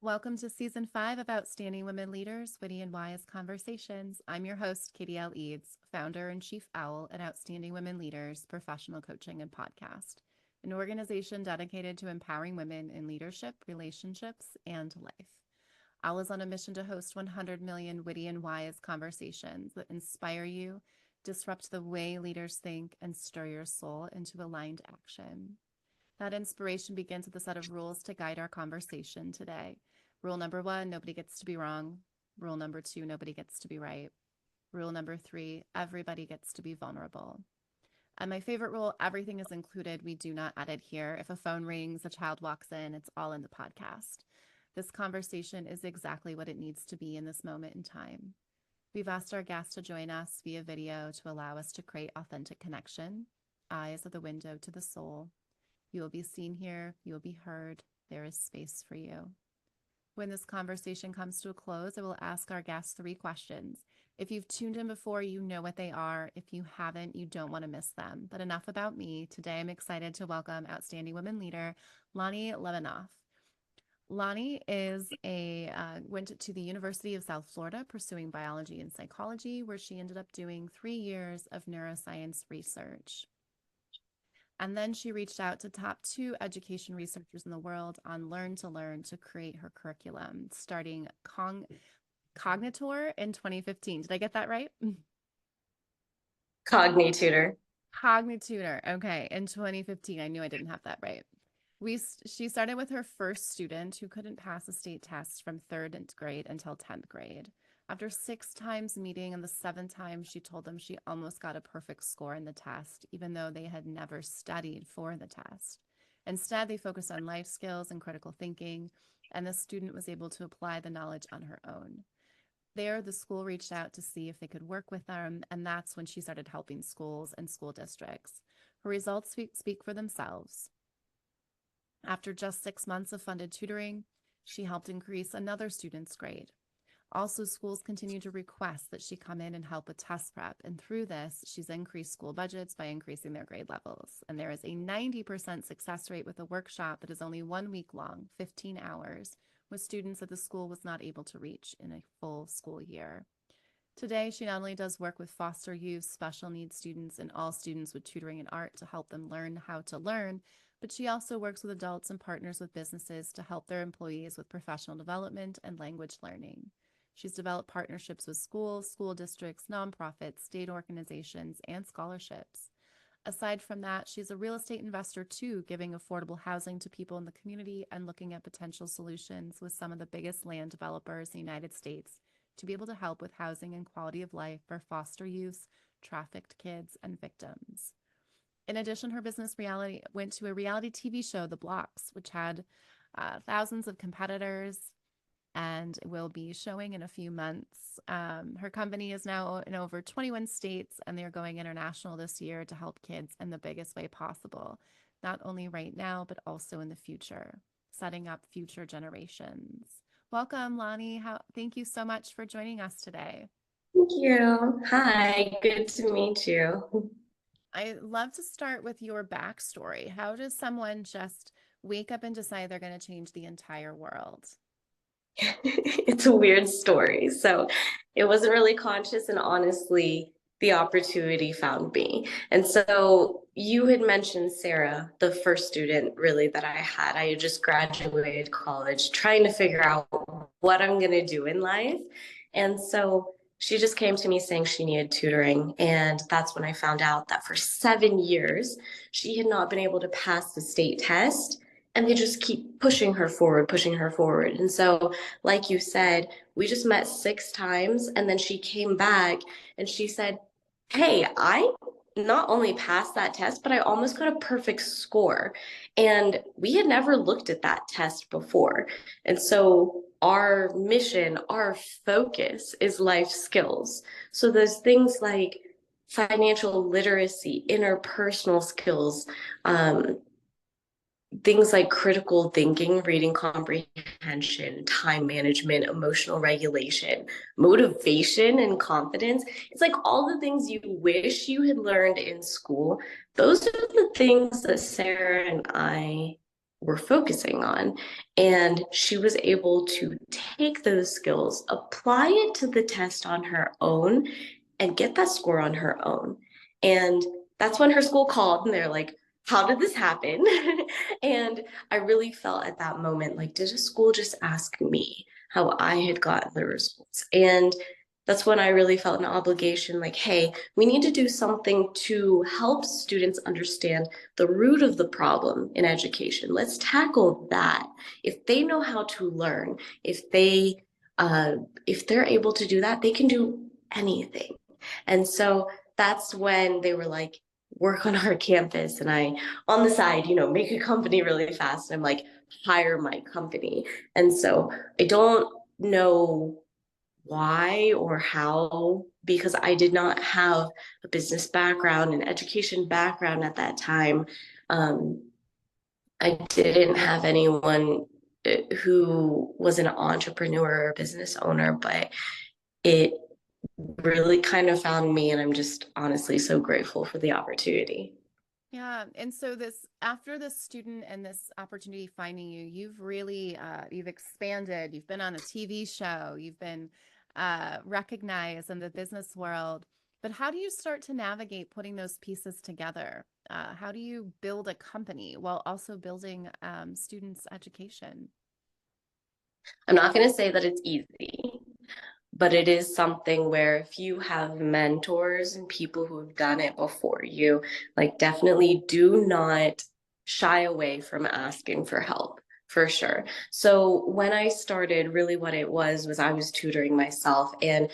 Welcome to Season 5 of Outstanding Women Leaders, Witty and Wise Conversations. I'm your host, Katie L. Eads, founder and chief owl at Outstanding Women Leaders, Professional Coaching and Podcast, an organization dedicated to empowering women in leadership, relationships, and life. Owl is on a mission to host 100 million witty and wise conversations that inspire you, disrupt the way leaders think, and stir your soul into aligned action. That inspiration begins with a set of rules to guide our conversation today. Rule number 1, nobody gets to be wrong. Rule number 2, nobody gets to be right. Rule number 3, everybody gets to be vulnerable. And my favorite rule, everything is included. We do not edit here. If a phone rings, a child walks in, it's all in the podcast. This conversation is exactly what it needs to be in this moment in time. We've asked our guests to join us via video to allow us to create authentic connection. Eyes are the window to the soul. You will be seen here. You will be heard. There is space for you. When this conversation comes to a close, I will ask our guests 3 questions. If you've tuned in before, you know what they are. If you haven't, you don't want to miss them. But enough about me. Today, I'm excited to welcome Outstanding Women Leader, Loni Lebanoff. Loni went to the University of South Florida pursuing biology and psychology, where she ended up doing 3 years of neuroscience research. And then she reached out to top 2 education researchers in the world on Learn to Learn to create her curriculum, starting CogniTutor in 2015. Did I get that right? CogniTutor. CogniTutor. Okay. In 2015. I knew I didn't have that right. She started with her first student who couldn't pass a state test from 3rd grade until 10th grade. After 6 times meeting, and the 7th time, she told them she almost got a perfect score in the test, even though they had never studied for the test. Instead, they focused on life skills and critical thinking, and the student was able to apply the knowledge on her own. There, the school reached out to see if they could work with them, and that's when she started helping schools and school districts. Her results speak for themselves. After just 6 months of funded tutoring, she helped increase another student's grade. Also, schools continue to request that she come in and help with test prep. And through this, she's increased school budgets by increasing their grade levels. And there is a 90% success rate with a workshop that is only 1 week long, 15 hours, with students that the school was not able to reach in a full school year. Today, she not only does work with foster youth, special needs students, and all students with tutoring and art to help them learn how to learn, but she also works with adults and partners with businesses to help their employees with professional development and language learning. She's developed partnerships with schools, school districts, nonprofits, state organizations, and scholarships. Aside from that, she's a real estate investor too, giving affordable housing to people in the community and looking at potential solutions with some of the biggest land developers in the United States to be able to help with housing and quality of life for foster youth, trafficked kids, and victims. In addition, her business went to a reality TV show, The Blocks, which had thousands of competitors and will be showing in a few months. Her company is now in over 21 states, and they're going international this year to help kids in the biggest way possible, not only right now, but also in the future, setting up future generations. Welcome, Loni. Thank you so much for joining us today. Thank you. Hi, good to meet you. I love to start with your backstory. How does someone just wake up and decide they're going to change the entire world? It's a weird story. So it wasn't really conscious, and honestly, the opportunity found me. And so you had mentioned Sarah, the first student really that I had. I had just graduated college, trying to figure out what I'm going to do in life. And so she just came to me saying she needed tutoring. And that's when I found out that for 7 years, she had not been able to pass the state test. And they just keep pushing her forward, pushing her forward. And so, like you said, we just met 6 times. And then she came back and she said, hey, I not only passed that test, but I almost got a perfect score. And we had never looked at that test before. And so our mission, our focus is life skills. So those things like financial literacy, interpersonal skills, things like critical thinking, reading comprehension, time management, emotional regulation, motivation, and confidence. It's like all the things you wish you had learned in school. Those are the things that Sarah and I were focusing on. And she was able to take those skills, apply it to the test on her own, and get that score on her own. And that's when her school called and they're like, how did this happen? And I really felt at that moment like, did a school just ask me how I had gotten the results? And that's when I really felt an obligation like, hey, we need to do something to help students understand the root of the problem in education. Let's tackle that. If they know how to learn, if they're able to do that, they can do anything. And so that's when they were like, work on our campus. And I, on the side, make a company really fast. And I'm like, hire my company. And so I don't know why or how, because I did not have a business background, an education background at that time. I didn't have anyone who was an entrepreneur or business owner, but it really kind of found me, and I'm just honestly so grateful for the opportunity. Yeah. And so this, after this student and this opportunity finding you, you've really, you've expanded, you've been on a TV show, you've been recognized in the business world. But how do you start to navigate putting those pieces together? How do you build a company while also building students' education? I'm not going to say that it's easy, but it is something where if you have mentors and people who have done it before you, like definitely do not shy away from asking for help. For sure. So when I started, really what it was I was tutoring myself, and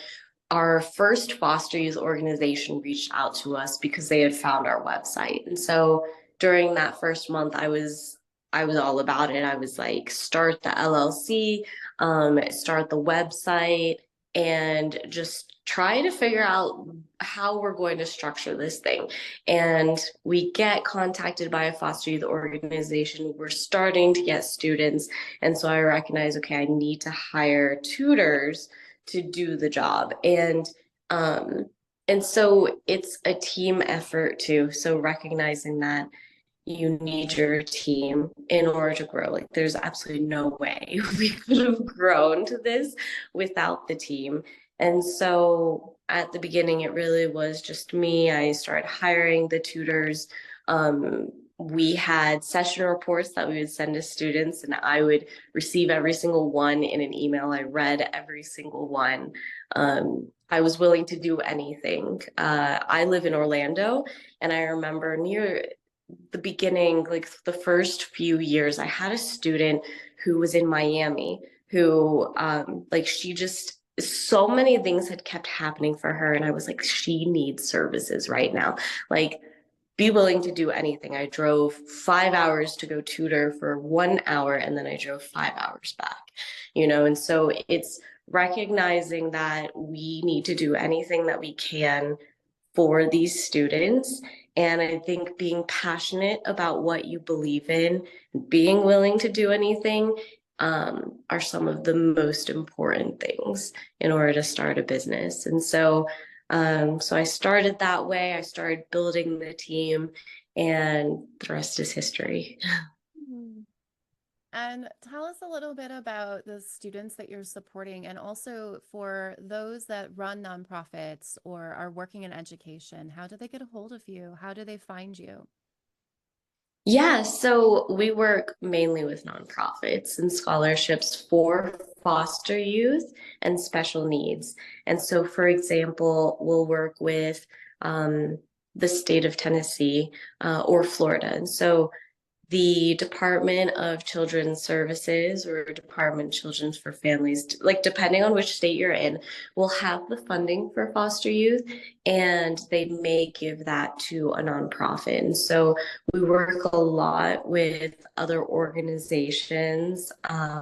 our first foster youth organization reached out to us because they had found our website. And so during that first month, I was all about it. I was like, start the LLC, start the website, and just try to figure out how we're going to structure this thing. And we get contacted by a foster youth organization. We're starting to get students. And so I recognize, okay, I need to hire tutors to do the job. Um and so it's a team effort too. So recognizing that you need your team in order to grow. Like there's absolutely no way we could have grown to this without the team. And so at the beginning, it really was just me. I started hiring the tutors. We had session reports that we would send to students, and I would receive every single one in an email. I read every single one. I was willing to do anything. I live in Orlando, and I remember near the beginning, like the first few years, I had a student who was in Miami who, like, she just, so many things had kept happening for her. And I was like, she needs services right now. Like, be willing to do anything. I drove 5 hours to go tutor for 1 hour, and then I drove 5 hours back. And so it's recognizing that we need to do anything that we can for these students. And I think being passionate about what you believe in, being willing to do anything, are some of the most important things in order to start a business. And so I started that way. I started building the team, and the rest is history. Mhm. And tell us a little bit about the students that you're supporting, and also for those that run nonprofits or are working in education, how do they get a hold of you? How do they find you? Yeah, so we work mainly with nonprofits and scholarships for foster youth and special needs. And so, for example, we'll work with the state of Tennessee or Florida. And so the Department of Children's Services or Department of Children's for Families, like depending on which state you're in, will have the funding for foster youth, and they may give that to a nonprofit. And so we work a lot with other organizations,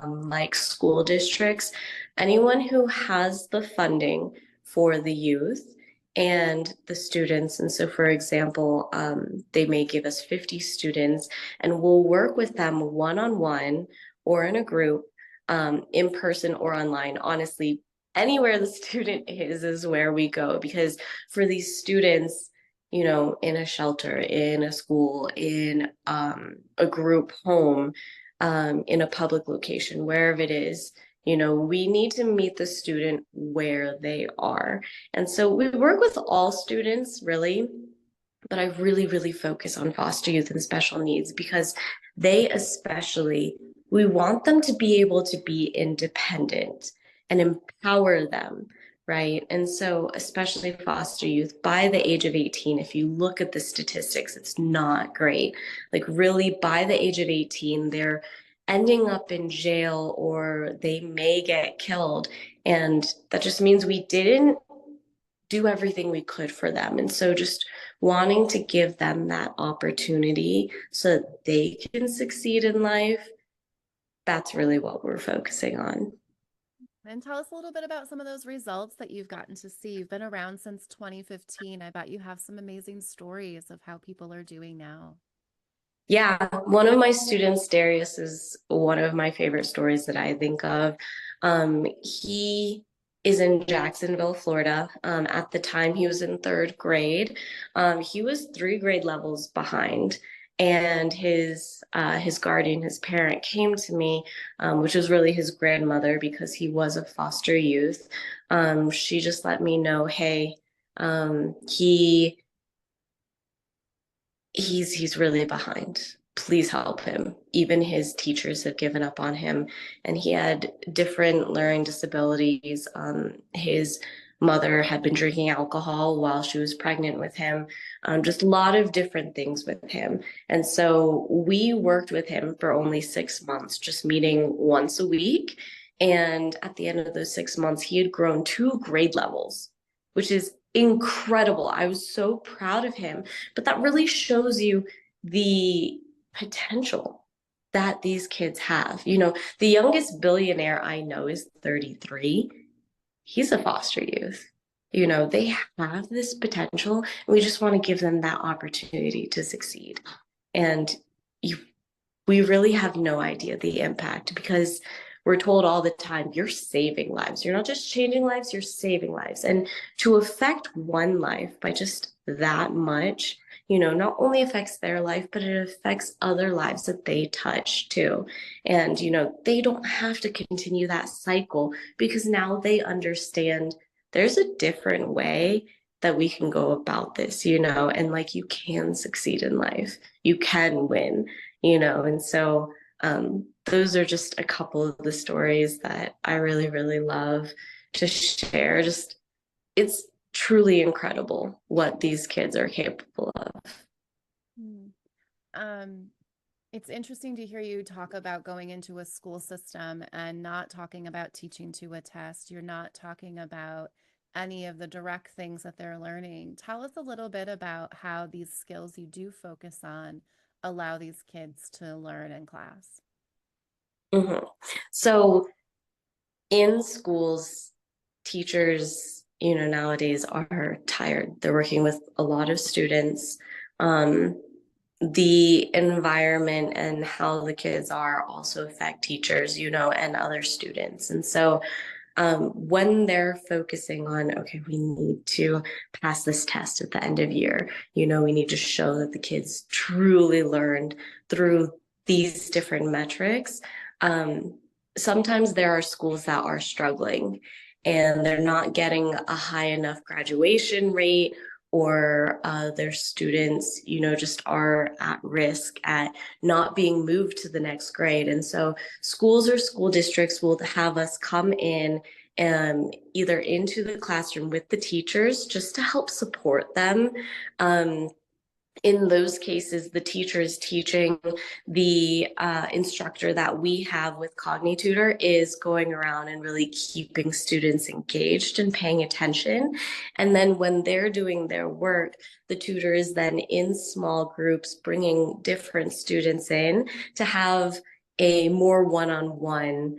like school districts, anyone who has the funding for the youth and the students. And so, for example, they may give us 50 students, and we'll work with them one-on-one or in a group, in person or online. Honestly, anywhere the student is where we go, because for these students, in a shelter, in a school, in a group home, in a public location, wherever it is. We need to meet the student where they are. And so we work with all students, really, but I really, really focus on foster youth and special needs because they especially, we want them to be able to be independent and empower them, right? And so, especially foster youth, by the age of 18, if you look at the statistics, it's not great. Like, really, by the age of 18, they're ending up in jail or they may get killed. And that just means we didn't do everything we could for them. And so just wanting to give them that opportunity so that they can succeed in life, that's really what we're focusing on. And tell us a little bit about some of those results that you've gotten to see. You've been around since 2015. I bet you have some amazing stories of how people are doing now. Yeah, one of my students, Darius, is one of my favorite stories that I think of. He is in Jacksonville, Florida. At the time, he was in third grade. He was 3 grade levels behind, and his guardian, his parent, came to me, which was really his grandmother because he was a foster youth. She just let me know, hey, he he's really behind. Please help him. Even his teachers have given up on him, and he had different learning disabilities. His mother had been drinking alcohol while she was pregnant with him. Just a lot of different things with him. And so we worked with him for only 6 months, just meeting once a week. And at the end of those 6 months, he had grown 2 grade levels, which is incredible. I was so proud of him. But that really shows you the potential that these kids have. The youngest billionaire I know is 33. He's a foster youth. They have this potential, and we just want to give them that opportunity to succeed. And you, we really have no idea the impact because we're told all the time, you're saving lives. You're not just changing lives, you're saving lives. And to affect one life by just that much, not only affects their life, but it affects other lives that they touch too. And, they don't have to continue that cycle because now they understand there's a different way that we can go about this, and like you can succeed in life, you can win, and so those are just a couple of the stories that I really, really love to share. Just, it's truly incredible what these kids are capable of. Hmm. Um, it's interesting to hear you talk about going into a school system and not talking about teaching to a test. You're not talking about any of the direct things that they're learning. Tell us a little bit about how these skills you do focus on allow these kids to learn in class. Mm-hmm. So in schools, teachers, nowadays are tired. They're working with a lot of students. The environment and how the kids are also affect teachers, and other students. And so when they're focusing on, okay, we need to pass this test at the end of year, we need to show that the kids truly learned through these different metrics. Sometimes there are schools that are struggling and they're not getting a high enough graduation rate, or their students, just are at risk at not being moved to the next grade. And so schools or school districts will have us come in and either into the classroom with the teachers just to help support them. In those cases, the teacher is teaching. The instructor that we have with CogniTutor is going around and really keeping students engaged and paying attention. And then when they're doing their work, the tutor is then in small groups, bringing different students in to have a more one-on-one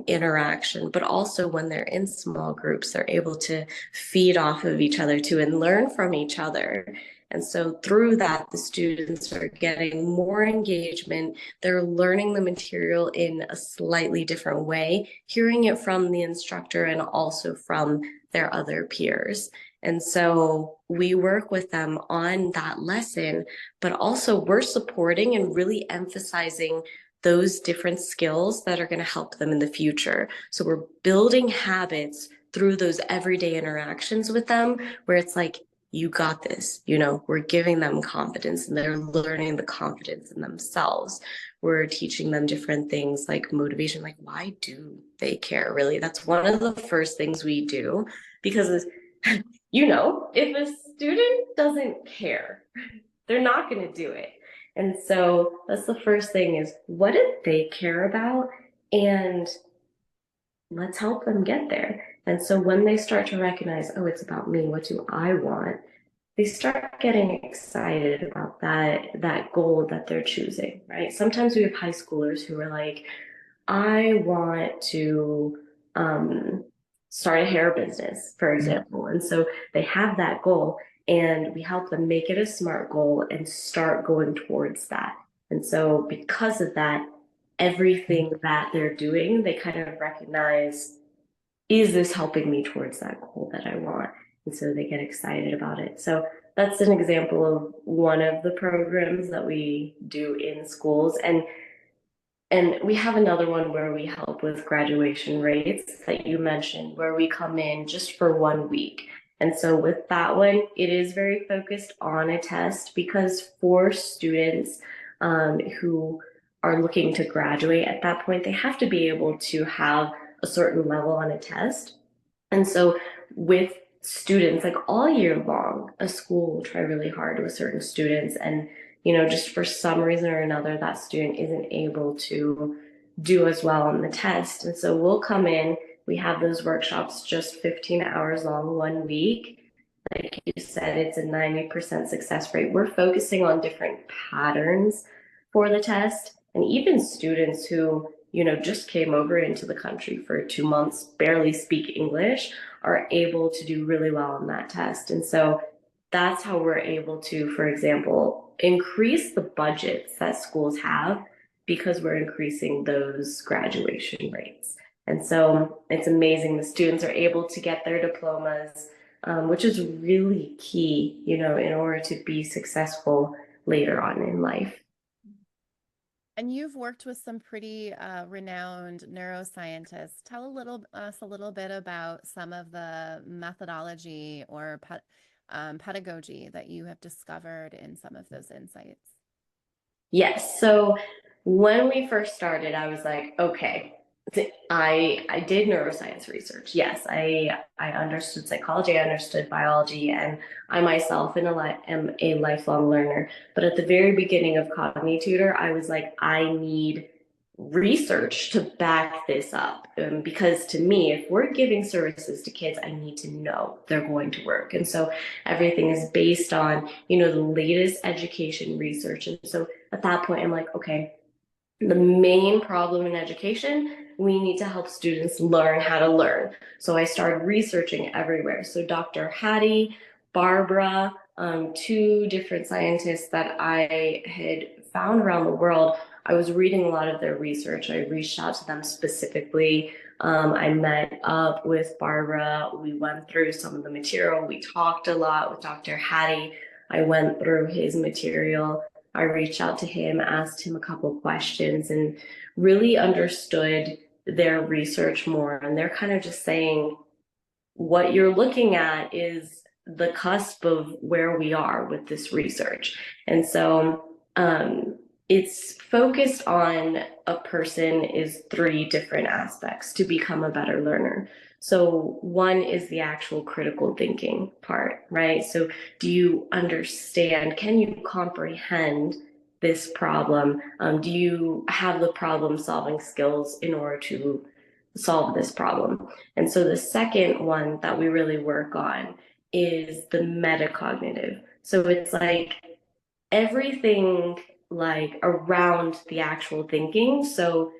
interaction. But also when they're in small groups, they're able to feed off of each other too and learn from each other. And so through that, the students are getting more engagement. They're learning the material in a slightly different way, hearing it from the instructor and also from their other peers. And so we work with them on that lesson, but also we're supporting and really emphasizing those different skills that are going to help them in the future. So we're building habits through those everyday interactions with them where it's like, you got this, we're giving them confidence and they're learning the confidence in themselves. We're teaching them different things like motivation, like why do they care really? That's one of the first things we do because if a student doesn't care, they're not going to do it. And so that's the first thing is what do they care about? And let's help them get there. And so when they start to recognize, oh, it's about me, what do I want? They start getting excited about that goal that they're choosing, right? Sometimes we have high schoolers who are like, I want to start a hair business, for example. And so they have that goal and we help them make it a SMART goal and start going towards that. And so because of that, everything that they're doing, they kind of recognize, is this helping me towards that goal that I want? And so they get excited about it. So that's an example of one of the programs that we do in schools. And we have another one where we help with graduation rates that you mentioned, where we come in just for 1 week. And so with that one, it is very focused on a test because for students who are looking to graduate at that point, they have to be able to have a certain level on a test. And so with students, like all year long, a school will try really hard with certain students. And, just for some reason or another, that student isn't able to do as well on the test. And so we'll come in, we have those workshops just 15 hours long, 1 week. Like you said, it's a 90% success rate. We're focusing on different patterns for the test. And even students who, just came over into the country for 2 months, barely speak English, are able to do really well on that test. And so that's how we're able to, for example, increase the budgets that schools have because we're increasing those graduation rates. And so it's amazing. The students are able to get their diplomas, which is really key, in order to be successful later on in life. And you've worked with some pretty renowned neuroscientists. Tell us a little bit about some of the methodology or pedagogy that you have discovered in some of those insights. Yes. So when we first started, I was like, okay, I did neuroscience research. Yes, I understood psychology, I understood biology, and I myself am a lifelong learner. But at the very beginning of CogniTutor, I was like, I need research to back this up. Because to me, if we're giving services to kids, I need to know they're going to work. And so everything is based on, the latest education research. And so at that point, I'm like, okay, the main problem in education, we need to help students learn how to learn. So I started researching everywhere. So Dr. Hattie, Barbara, two different scientists that I had found around the world. I was reading a lot of their research. I reached out to them specifically. I met up with Barbara. We went through some of the material. We talked a lot with Dr. Hattie. I went through his material. I reached out to him, asked him a couple questions, and really understood their research more. And they're kind of just saying, what you're looking at is the cusp of where we are with this research. And so it's focused on a person is three different aspects to become a better learner. So one is the actual critical thinking part, right? So do you understand, can you comprehend this problem? Do you have the problem solving skills in order to solve this problem? And so the second one that we really work on is the metacognitive. So it's like everything like around the actual thinking. So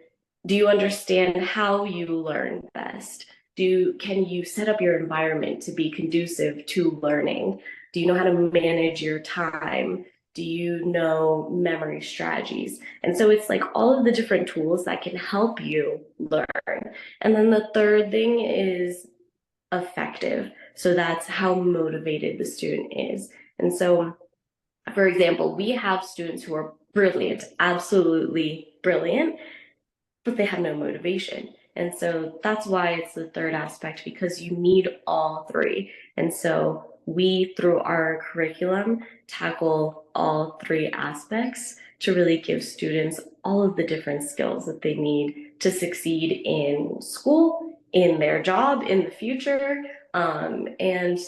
do you understand how you learn best? Can you set up your environment to be conducive to learning? Do you know how to manage your time? Do you know memory strategies? And so it's like all of the different tools that can help you learn. And then the third thing is effective. So that's how motivated the student is. And so, for example, we have students who are brilliant, absolutely brilliant, but they have no motivation. And so that's why it's the third aspect, because you need all three. And so we, through our curriculum, tackle all three aspects to really give students all of the different skills that they need to succeed in school, in their job, in the future, and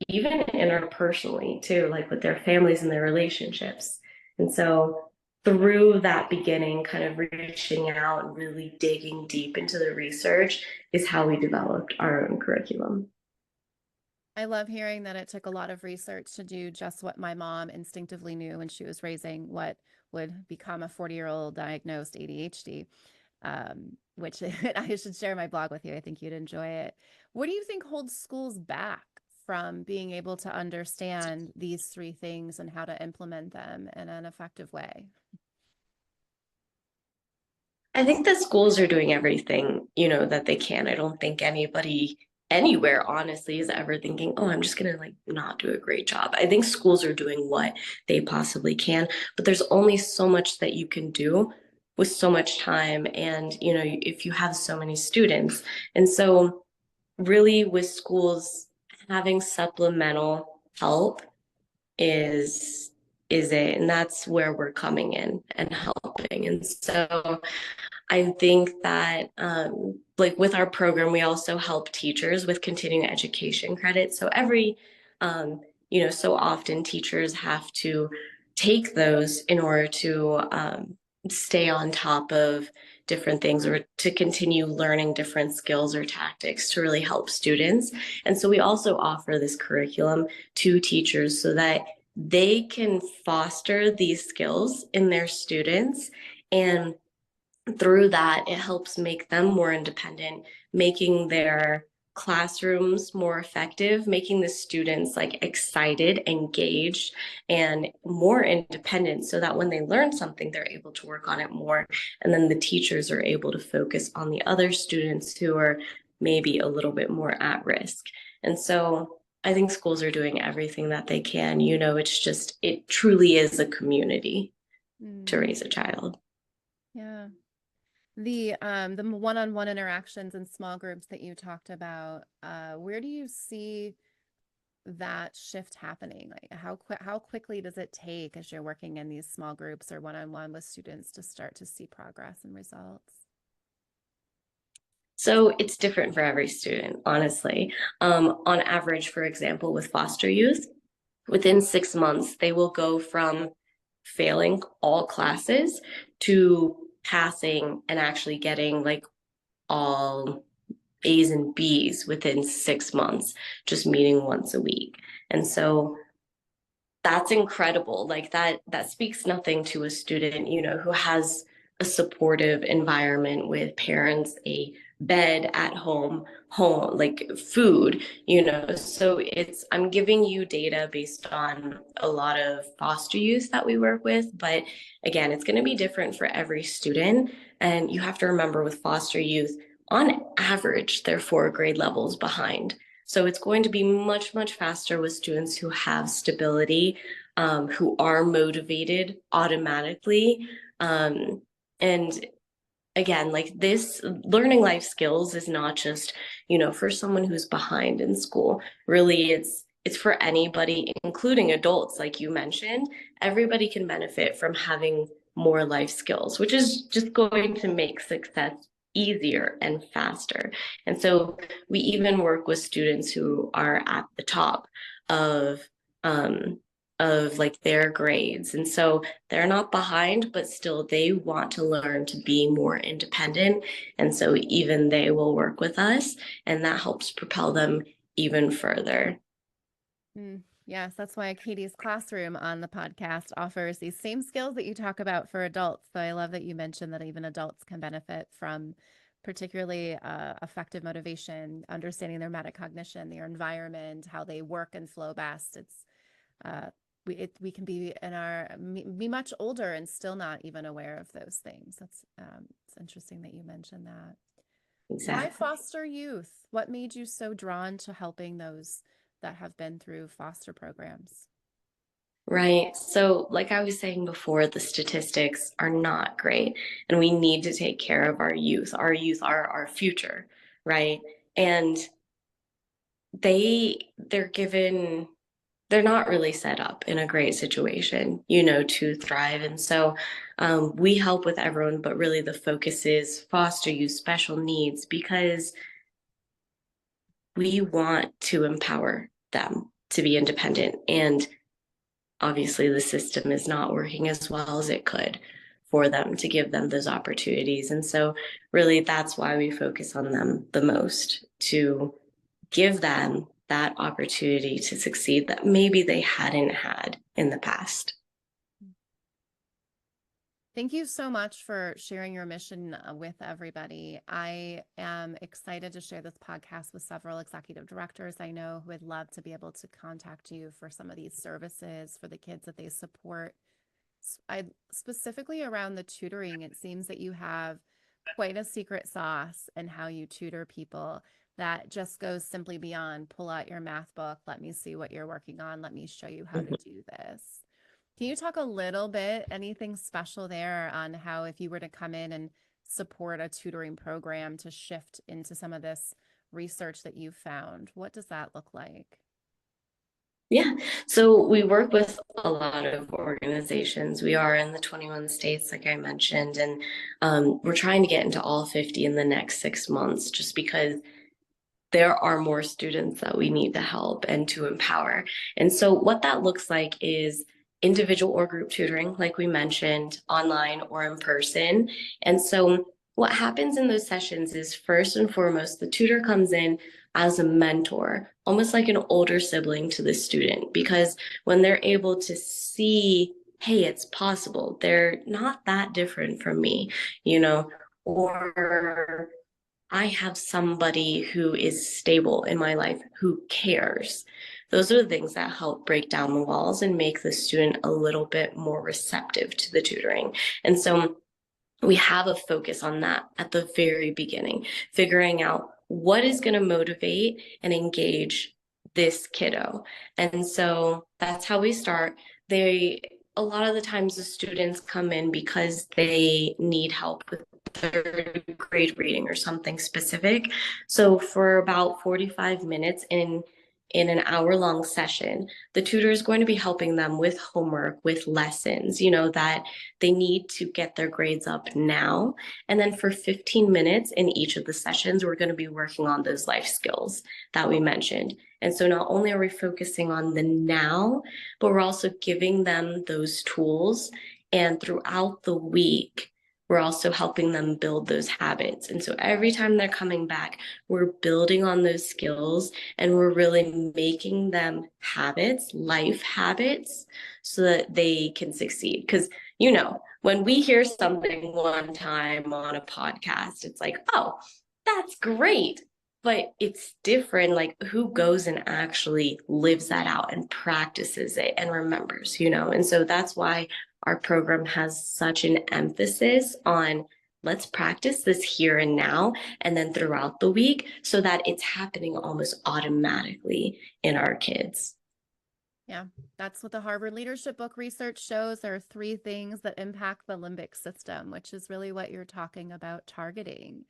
even interpersonally too, like with their families and their relationships. And so through that beginning, kind of reaching out and really digging deep into the research is how we developed our own curriculum. I love hearing that it took a lot of research to do just what my mom instinctively knew when she was raising what would become a 40-year-old diagnosed ADHD, which I should share my blog with you. I think you'd enjoy it. What do you think holds schools back from being able to understand these three things and how to implement them in an effective way? I think that schools are doing everything, that they can. I don't think anybody anywhere honestly is ever thinking, "Oh, I'm just going to like not do a great job." I think schools are doing what they possibly can, but there's only so much that you can do with so much time and, if you have so many students. And so really with schools having supplemental help is it, and that's where we're coming in and helping. And so I think that, like with our program, we also help teachers with continuing education credit. So um, so often teachers have to take those in order to stay on top of different things or to continue learning different skills or tactics to really help students. And so we also offer this curriculum to teachers so that they can foster these skills in their students, and through that, it helps make them more independent, making their classrooms more effective, making the students like excited, engaged, and more independent so that when they learn something, they're able to work on it more. And then the teachers are able to focus on the other students who are maybe a little bit more at risk. And so I think schools are doing everything that they can. It truly is a community to Mm, raise a child. yeah. The one-on-one interactions and small groups that you talked about, where do you see that shift happening? Like how quickly does it take as you're working in these small groups or one-on-one with students to start to see progress and results? So it's different for every student, honestly. On average, for example, with foster youth, within 6 months, they will go from failing all classes to passing and actually getting like all A's and B's within 6 months, just meeting once a week. And so that's incredible. Like that speaks nothing to a student, who has a supportive environment with parents, a bed at home, like food, so I'm giving you data based on a lot of foster youth that we work with, but again, it's going to be different for every student. And you have to remember with foster youth, on average, they're 4 grade levels behind. So it's going to be much, much faster with students who have stability, who are motivated automatically. And again, like this, learning life skills is not just, for someone who's behind in school. Really, it's for anybody, including adults, like you mentioned. Everybody can benefit from having more life skills, which is just going to make success easier and faster. And so we even work with students who are at the top of um, like their grades. And so they're not behind, but still they want to learn to be more independent. And so even they will work with us, and that helps propel them even further. Yes, that's why Katie's Classroom on the podcast offers these same skills that you talk about for adults. So I love that you mentioned that even adults can benefit from particularly effective motivation, understanding their metacognition, their environment, how they work and flow best. Uh, we can be be much older and still not even aware of those things. It's interesting that you mentioned that. Why Exactly. foster youth? What made you so drawn to helping those that have been through foster programs? Right. So, like I was saying before, the statistics are not great, and we need to take care of our youth. Our youth are our future, right? And they're given they're not really set up in a great situation, to thrive. And so we help with everyone, but really the focus is foster youth special needs because we want to empower them to be independent. And obviously, the system is not working as well as it could for them to give them those opportunities. And so, really, that's why we focus on them the most to give them that opportunity to succeed that maybe they hadn't had in the past. Thank you so much for sharing your mission with everybody. I am excited to share this podcast with several executive directors I know who would love to be able to contact you for some of these services for the kids that they support. I specifically around the tutoring, it seems that you have quite a secret sauce in how you tutor people that just goes simply beyond pull out your math book, let me see what you're working on, let me show you how to Mhm. do this. Can you talk a little bit, anything special there on how if you were to come in and support a tutoring program to shift into some of this research that you found, what does that look like? Yeah. So we work with a lot of organizations. We are in the 21 states, like I mentioned, and we're trying to get into all 50 in the next 6 months just because there are more students that we need to help and to empower. And so, what that looks like is individual or group tutoring, like we mentioned, online or in person. And so, what happens in those sessions is first and foremost, the tutor comes in as a mentor, almost like an older sibling to the student, because when they're able to see, hey, it's possible, they're not that different from me, or I have somebody who is stable in my life who cares. Those are the things that help break down the walls and make the student a little bit more receptive to the tutoring. And so we have a focus on that at the very beginning, figuring out what is going to motivate and engage this kiddo. And so that's how we start. A lot of the times the students come in because they need help with third grade reading or something specific. So for about 45 minutes in an hour-long session, the tutor is going to be helping them with homework, with lessons, that they need to get their grades up now. And then for 15 minutes in each of the sessions, we're going to be working on those life skills that we mentioned. And so not only are we focusing on the now, but we're also giving them those tools. And throughout the week, we're also helping them build those habits. And so every time they're coming back, we're building on those skills and we're really making them habits, life habits, so that they can succeed. Because, when we hear something one time on a podcast, it's like, oh, that's great. But it's different, like who goes and actually lives that out and practices it and remembers. And so that's why our program has such an emphasis on let's practice this here and now and then throughout the week so that it's happening almost automatically in our kids. Yeah, that's what the Harvard Leadership Book research shows. There are three things that impact the limbic system, which is really what you're talking about targeting.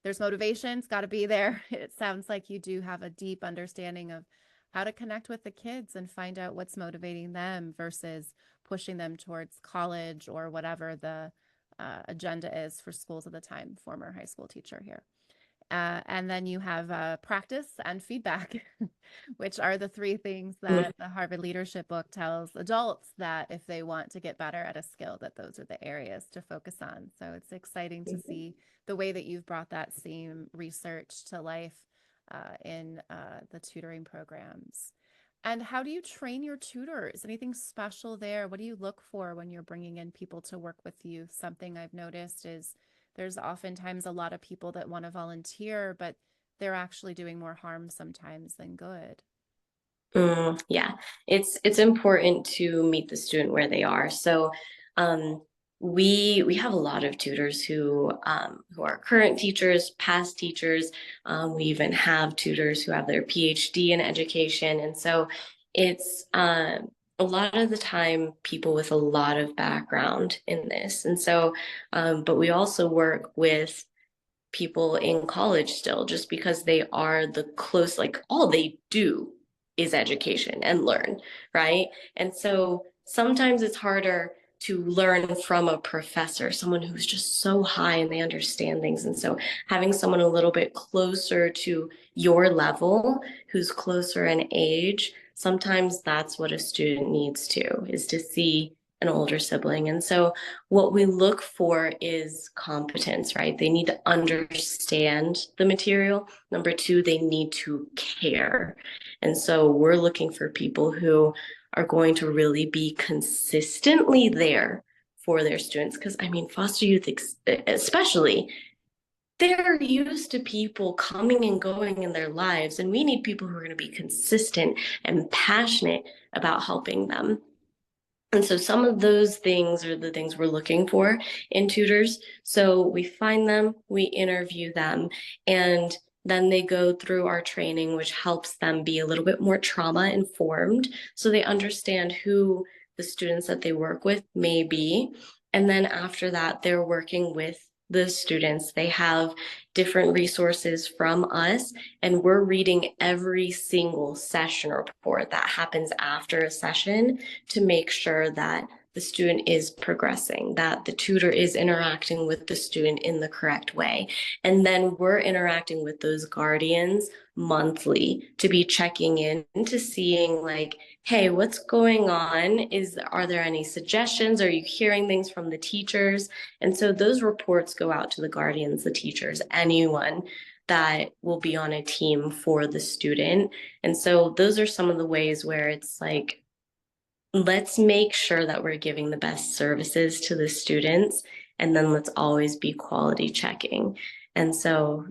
There's motivation, it's got to be there. It sounds like you do have a deep understanding of how to connect with the kids and find out what's motivating them versus pushing them towards college or whatever the agenda is for schools at the time. Former high school teacher here. And then you have practice and feedback, which are the three things that the Harvard Leadership Book tells adults that if they want to get better at a skill, that those are the areas to focus on. So it's exciting to see the way that you've brought that same research to life in the tutoring programs. And how do you train your tutors? Anything special there? What do you look for when you're bringing in people to work with you? Something I've noticed is there's oftentimes a lot of people that want to volunteer, but they're actually doing more harm sometimes than good. Yeah, it's important to meet the student where they are. So um, we have a lot of tutors who are current teachers, past teachers. We even have tutors who have their PhD in education, and so it's a lot of the time people with a lot of background in this. And so, but we also work with people in college still, just because they are the close, like all they do is education and learn, right? And so sometimes it's harder to learn from a professor, someone who's just so high and they understand things. And so having someone a little bit closer to your level, who's closer in age, sometimes that's what a student needs to, is to see an older sibling. And so what we look for is competence, right? They need to understand the material. Number two, they need to care. And so we're looking for people who are going to really be consistently there for their students. Because I mean, foster youth, especially, they're used to people coming and going in their lives, and we need people who are going to be consistent and passionate about helping them. And so some of those things are the things we're looking for in tutors. So we find them, we interview them, and then they go through our training, which helps them be a little bit more trauma informed. So they understand who the students that they work with may be. And then after that, they're working with the students. They have different resources from us, and we're reading every single session report that happens after a session to make sure that the student is progressing, that the tutor is interacting with the student in the correct way. And then we're interacting with those guardians monthly to be checking in to seeing like, hey, what's going on? Are there any suggestions? Are you hearing things from the teachers? And so those reports go out to the guardians, the teachers, anyone that will be on a team for the student. And so those are some of the ways where it's like, let's make sure that we're giving the best services to the students, and then let's always be quality checking. And so,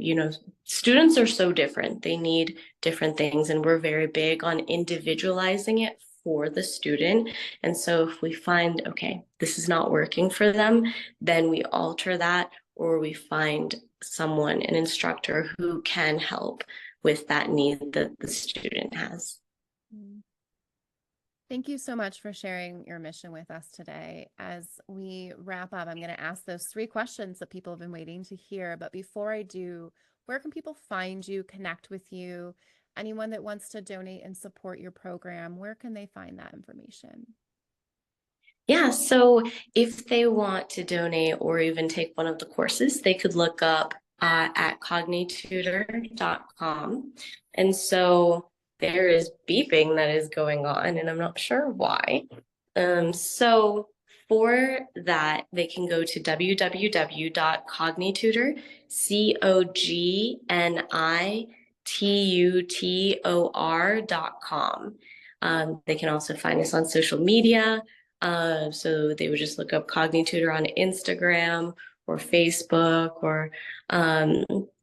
students are so different. They need different things, and we're very big on individualizing it for the student. And so if we find, okay, this is not working for them, then we alter that, or we find someone, an instructor who can help with that need that the student has. Mm. Thank you so much for sharing your mission with us today. As we wrap up, I'm going to ask those 3 questions that people have been waiting to hear. But before I do, where can people find you, connect with you? Anyone that wants to donate and support your program, where can they find that information? Yeah, so if they want to donate or even take one of the courses, they could look up at cognitutor.com. And so there is beeping that is going on, and I'm not sure why. So for that, they can go to www.cognitutor, cognitutor.com. They can also find us on social media. So they would just look up CogniTutor on Instagram or Facebook, or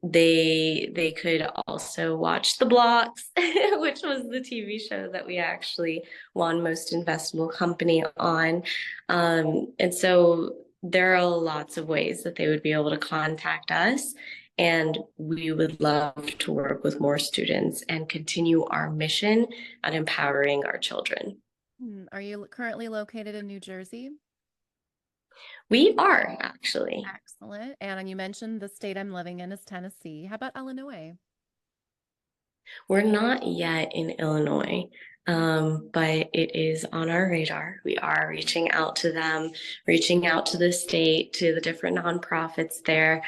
they could also watch The Blocks, which was the TV show that we actually won Most Investable Company on. And so there are lots of ways that they would be able to contact us. And we would love to work with more students and continue our mission at empowering our children. Are you currently located in New Jersey? We are actually. Excellent. And you mentioned the state I'm living in is Tennessee. How about Illinois? We're not yet in Illinois, but it is on our radar. We are reaching out to them, reaching out to the state, to the different nonprofits there.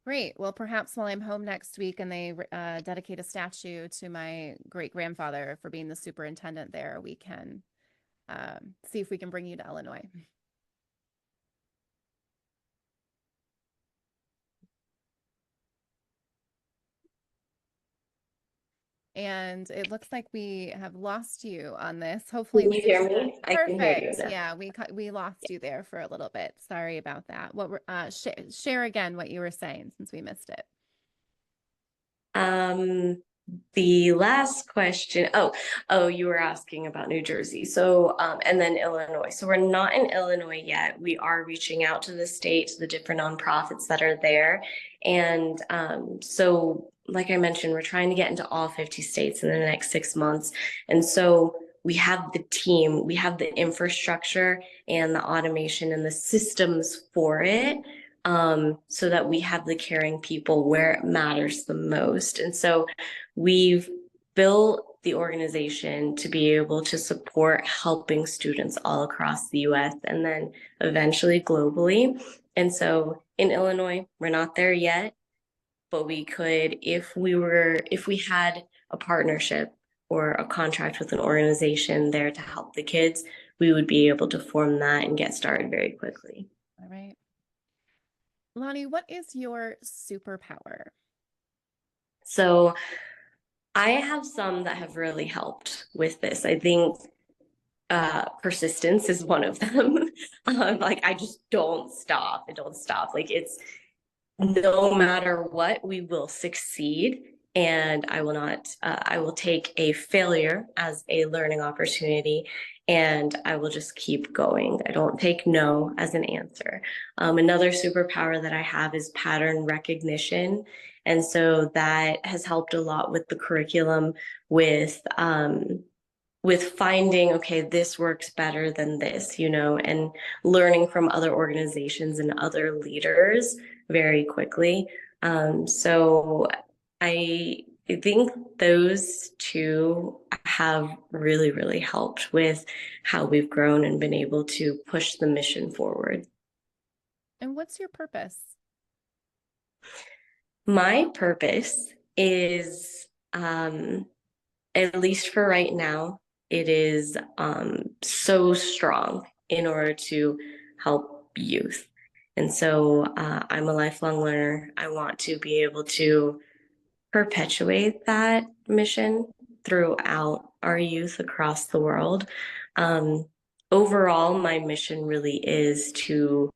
Great. Well, perhaps while I'm home next week and they dedicate a statue to my great grandfather for being the superintendent there, we can see if we can bring you to Illinois. And it looks like we have lost you on this. Hopefully Can we you hear me? I can hear you perfect. now. Yeah, we lost you there for a little bit. Sorry about that. What were share again what you were saying since we missed it. Um, The last question, you were asking about New Jersey. So, and then Illinois. So we're not in Illinois yet. We are reaching out to the state, to the different nonprofits that are there. And so, like I mentioned, we're trying to get into all 50 states in the next 6 months. And so we have the team, we have the infrastructure and the automation and the systems for it. So that we have the caring people where it matters the most. And so we've built the organization to be able to support helping students all across the US and then eventually globally. And so in Illinois, we're not there yet, but we could, if we had a partnership or a contract with an organization there to help the kids, we would be able to form that and get started very quickly. All right. Loni, what is your superpower? So I have some that have really helped with this. I think persistence is one of them. Like I just don't stop. I don't stop. Like it's no matter what, we will succeed. And I will not, I will take a failure as a learning opportunity and I will just keep going. I don't take no as an answer. Another superpower that I have is pattern recognition. And so that has helped a lot with the curriculum, with finding, okay, this works better than this, and learning from other organizations and other leaders very quickly. So I think those two have really, really helped with how we've grown and been able to push the mission forward. And what's your purpose? My purpose is, at least for right now, it is so strong in order to help youth. And so I'm a lifelong learner. I want to be able to perpetuate that mission throughout our youth across the world. Um, Overall, my mission really is to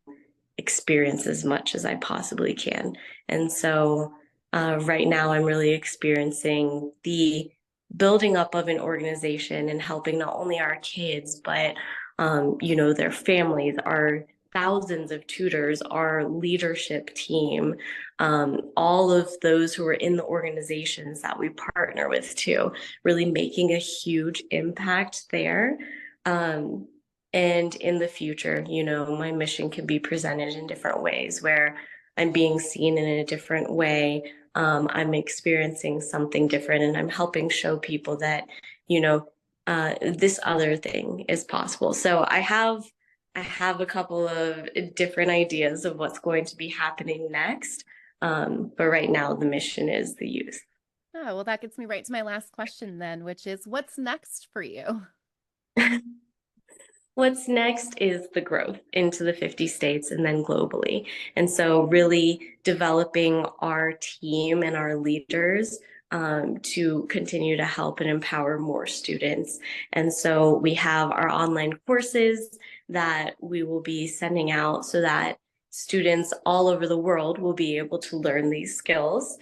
experience as much as I possibly can. And so right now, I'm really experiencing the building up of an organization and helping not only our kids, but their families, our thousands of tutors, our leadership team, all of those who are in the organizations that we partner with too, really making a huge impact there. Um, and in the future, my mission can be presented in different ways where I'm being seen in a different way. I'm experiencing something different and I'm helping show people that, this other thing is possible. So I have a couple of different ideas of what's going to be happening next. But right now the mission is the youth. Oh, well, that gets me right to my last question then, which is what's next for you? What's next is the growth into the 50 states and then globally. And so, really developing our team and our leaders to continue to help and empower more students. And so, we have our online courses that we will be sending out so that students all over the world will be able to learn these skills.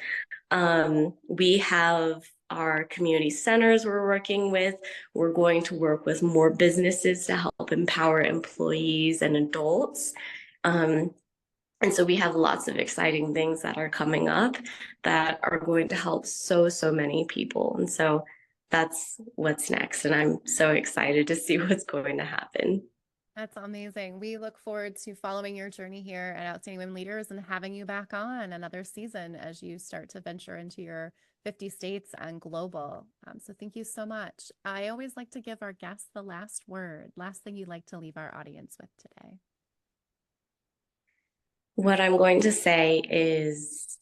We have our community centers we're working with. We're going to work with more businesses to help empower employees and adults. And so we have lots of exciting things that are coming up that are going to help so, so many people. And so that's what's next. And I'm so excited to see what's going to happen. That's amazing. We look forward to following your journey here at Outstanding Women Leaders and having you back on another season as you start to venture into your 50 states and global. So thank you so much. I always like to give our guests the last word, last thing you'd like to leave our audience with today. What I'm going to say is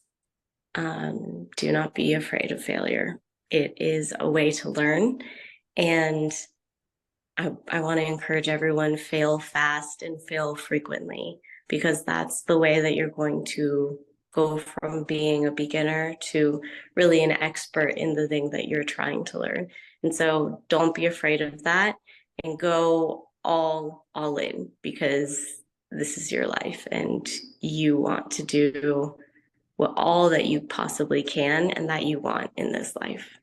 do not be afraid of failure. It is a way to learn. And I want to encourage everyone fail fast and fail frequently because that's the way that you're going to go from being a beginner to really an expert in the thing that you're trying to learn. And so don't be afraid of that and go all in because this is your life and you want to do all that you possibly can and that you want in this life.